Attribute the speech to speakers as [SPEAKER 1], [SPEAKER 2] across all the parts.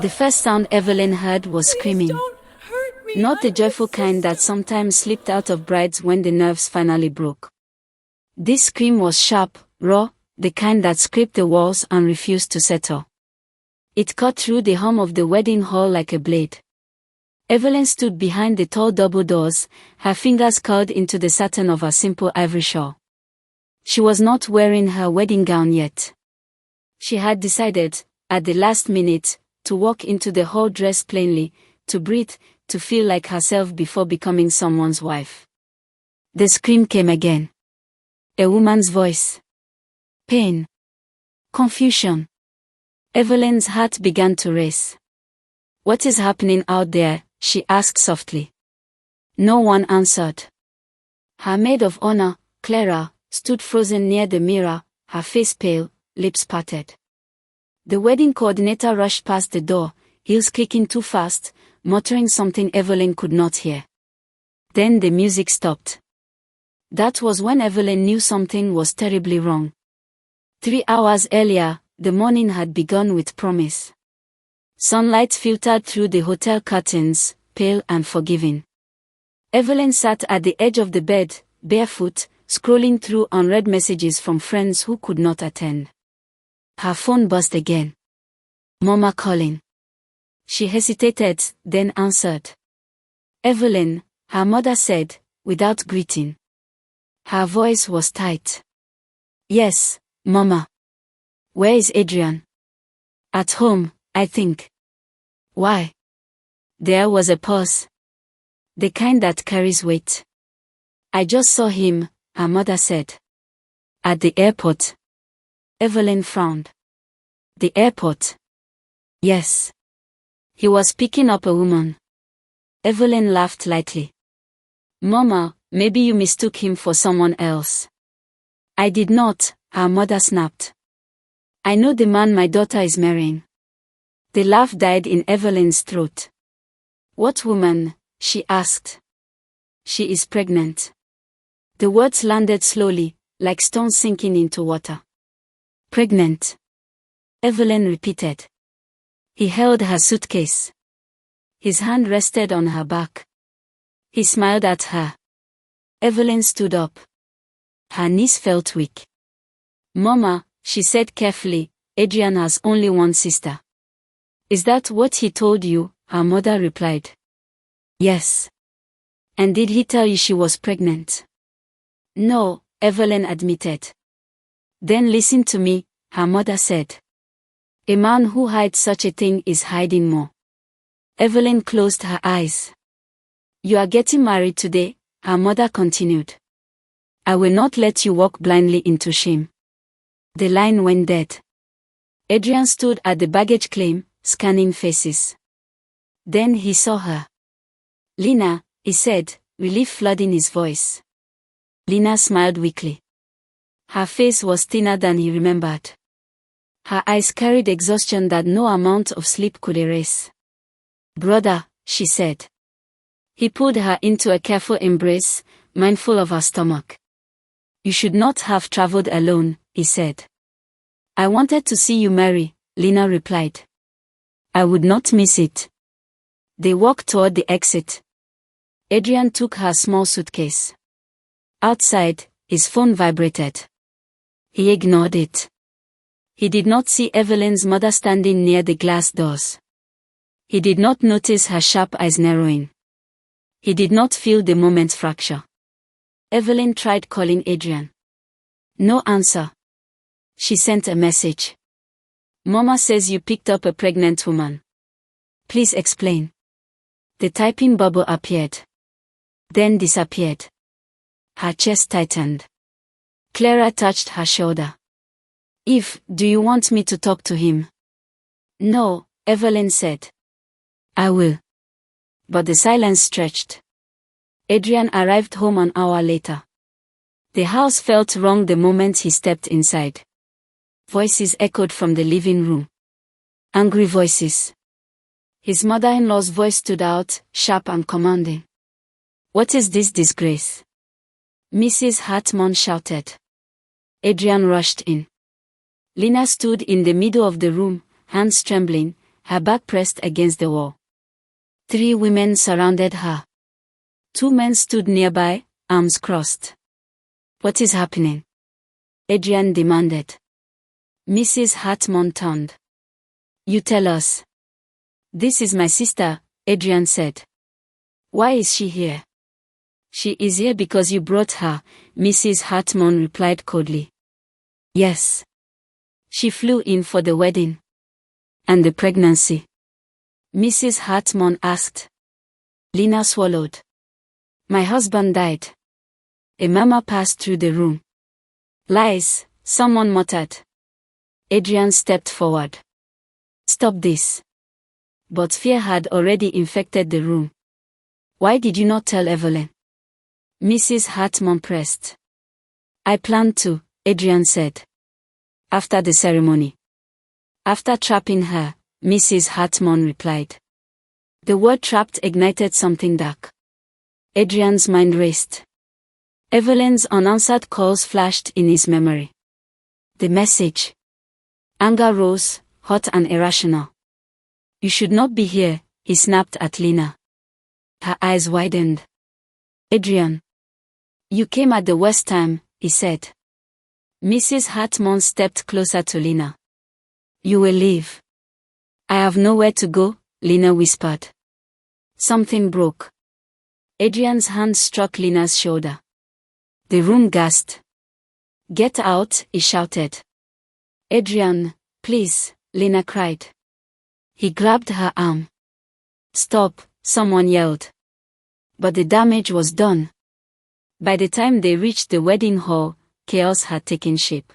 [SPEAKER 1] The first sound Evelyn heard was
[SPEAKER 2] Please
[SPEAKER 1] screaming.
[SPEAKER 2] don't hurt me.
[SPEAKER 1] Not the
[SPEAKER 2] I'm
[SPEAKER 1] joyful
[SPEAKER 2] your
[SPEAKER 1] kind that
[SPEAKER 2] sister.
[SPEAKER 1] sometimes slipped out of brides when the nerves finally broke. This scream was sharp, raw, the kind that scraped the walls and refused to settle. It cut through the hum of the wedding hall like a blade. Evelyn stood behind the tall double doors, her fingers curled into the satin of her simple ivory shawl. She was not wearing her wedding gown yet. She had decided, at the last minute, to walk into the hall dressed plainly, to breathe, to feel like herself before becoming someone's wife. The scream came again. A woman's voice. Pain. Confusion. Evelyn's heart began to race. "What is happening out there?" she asked softly. No one answered. Her maid of honor, Clara, stood frozen near the mirror, her face pale, lips parted. The wedding coordinator rushed past the door, heels clicking too fast, muttering something Evelyn could not hear. Then the music stopped. That was when Evelyn knew something was terribly wrong. 3 hours earlier, the morning had begun with promise. Sunlight filtered through the hotel curtains, pale and forgiving. Evelyn sat at the edge of the bed, barefoot, scrolling through unread messages from friends who could not attend. Her phone buzzed again. Mama calling. She hesitated, then answered. Evelyn, her mother said, without greeting. Her voice was tight. Yes, Mama. Where is Adrian? At home, I think. Why? There was a pause. The kind that carries weight. I just saw him, her mother said. At the airport. Evelyn frowned. The airport? Yes. He was picking up a woman. Evelyn laughed lightly. Mama, maybe you mistook him for someone else. I did not, her mother snapped. I know the man my daughter is marrying. The laugh died in Evelyn's throat. What woman? She asked. She is pregnant. The words landed slowly, like stones sinking into water. Pregnant. Evelyn repeated. He held her suitcase. His hand rested on her back. He smiled at her. Evelyn stood up. Her knees felt weak. Mama, she said carefully, Adrian has only one sister. Is that what he told you? Her mother replied. Yes. And did he tell you she was pregnant? No, Evelyn admitted. Then listen to me, her mother said. A man who hides such a thing is hiding more. Evelyn closed her eyes. You are getting married today, her mother continued. I will not let you walk blindly into shame. The line went dead. Adrian stood at the baggage claim, scanning faces. Then he saw her. Lina, he said, relief flooding his voice. Lina smiled weakly. Her face was thinner than he remembered. Her eyes carried exhaustion that no amount of sleep could erase. Brother, she said. He pulled her into a careful embrace, mindful of her stomach. You should not have traveled alone, he said. I wanted to see you marry, Lina replied. I would not miss it. They walked toward the exit. Adrian took her small suitcase. Outside, his phone vibrated. He ignored it. He did not see Evelyn's mother standing near the glass doors. He did not notice her sharp eyes narrowing. He did not feel the moment's fracture. Evelyn tried calling Adrian. No answer. She sent a message. Mama says you picked up a pregnant woman. Please explain. The typing bubble appeared. Then disappeared. Her chest tightened. Clara touched her shoulder. Eve, do you want me to talk to him? No, Evelyn said. I will. But the silence stretched. Adrian arrived home an hour later. The house felt wrong the moment he stepped inside. Voices echoed from the living room. Angry voices. His mother-in-law's voice stood out, sharp and commanding. What is this disgrace? Mrs. Hartman shouted. Adrian rushed in. Lina stood in the middle of the room, hands trembling, her back pressed against the wall. 3 women surrounded her. 2 men stood nearby, arms crossed. "What is happening?" Adrian demanded. Mrs. Hartman turned. "You tell us." "This is my sister," Adrian said. "Why is she here?" "She is here because you brought her," Mrs. Hartman replied coldly. "Yes. She flew in for the wedding." "And the pregnancy?" Mrs. Hartman asked. Lena swallowed. "My husband died." A murmur passed through the room. "Lies," someone muttered. Adrian stepped forward. "Stop this." But fear had already infected the room. "Why did you not tell Evelyn?" Mrs. Hartman pressed. "I planned to," Adrian said. "After the ceremony." "After trapping her," Mrs. Hartman replied. The word trapped ignited something dark. Adrian's mind raced. Evelyn's unanswered calls flashed in his memory. The message. Anger rose, hot and irrational. "You should not be here," he snapped at Lena. Her eyes widened. "Adrian. You came at the worst time," he said. Mrs. Hartman stepped closer to Lena. "You will leave." "I have nowhere to go," Lena whispered. Something broke. Adrian's hand struck Lena's shoulder. The room gasped. "Get out," he shouted. "Adrian, please," Lena cried. He grabbed her arm. "Stop," someone yelled. But the damage was done. By the time they reached the wedding hall, chaos had taken shape.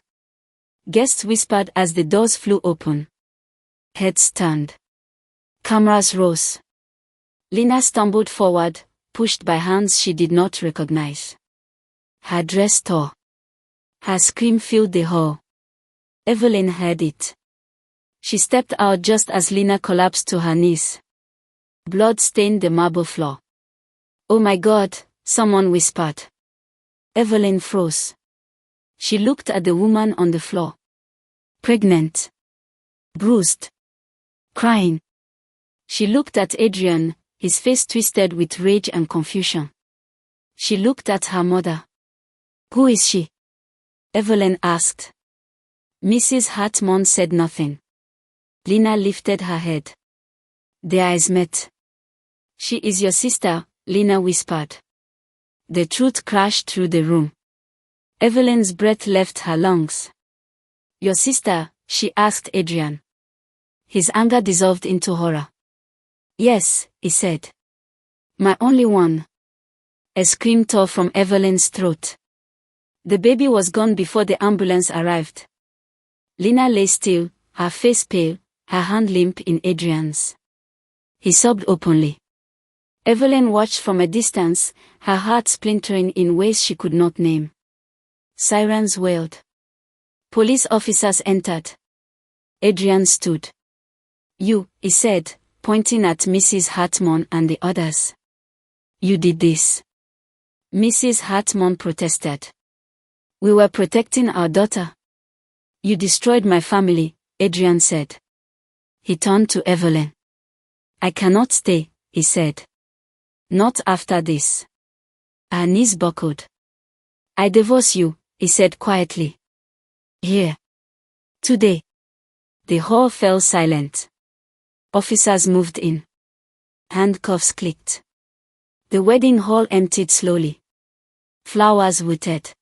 [SPEAKER 1] Guests whispered as the doors flew open. Heads turned. Cameras rose. Lena stumbled forward, pushed by hands she did not recognize. Her dress tore. Her scream filled the hall. Evelyn heard it. She stepped out just as Lena collapsed to her knees. Blood stained the marble floor. "Oh my God," someone whispered. Evelyn froze. She looked at the woman on the floor. Pregnant. Bruised. Crying. She looked at Adrian, his face twisted with rage and confusion. She looked at her mother. "Who is she?" Evelyn asked. Mrs. Hartman said nothing. Lena lifted her head. Their eyes met. "She is your sister," Lena whispered. The truth crashed through the room. Evelyn's breath left her lungs. "Your sister?" she asked Adrian. His anger dissolved into horror. "Yes," he said. "My only one." A scream tore from Evelyn's throat. The baby was gone before the ambulance arrived. Lena lay still, her face pale, her hand limp in Adrian's. He sobbed openly. Evelyn watched from a distance, her heart splintering in ways she could not name. Sirens wailed. Police officers entered. Adrian stood. "You," he said, pointing at Mrs. Hartman and the others. "You did this." Mrs. Hartman protested. "We were protecting our daughter." "You destroyed my family," Adrian said. He turned to Evelyn. "I cannot stay," he said. "Not after this." Her knees buckled. "I divorce you," he said quietly. "Here. Today." The hall fell silent. Officers moved in. Handcuffs clicked. The wedding hall emptied slowly. Flowers wilted.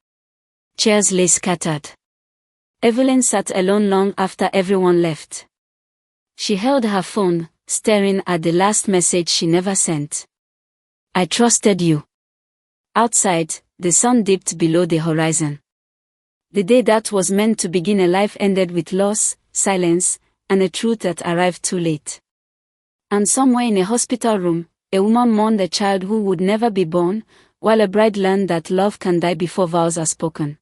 [SPEAKER 1] Chairs lay scattered. Evelyn sat alone long after everyone left. She held her phone, staring at the last message she never sent. "I trusted you." Outside, the sun dipped below the horizon. The day that was meant to begin a life ended with loss, silence, and a truth that arrived too late. And somewhere in a hospital room, a woman mourned a child who would never be born, while a bride learned that love can die before vows are spoken.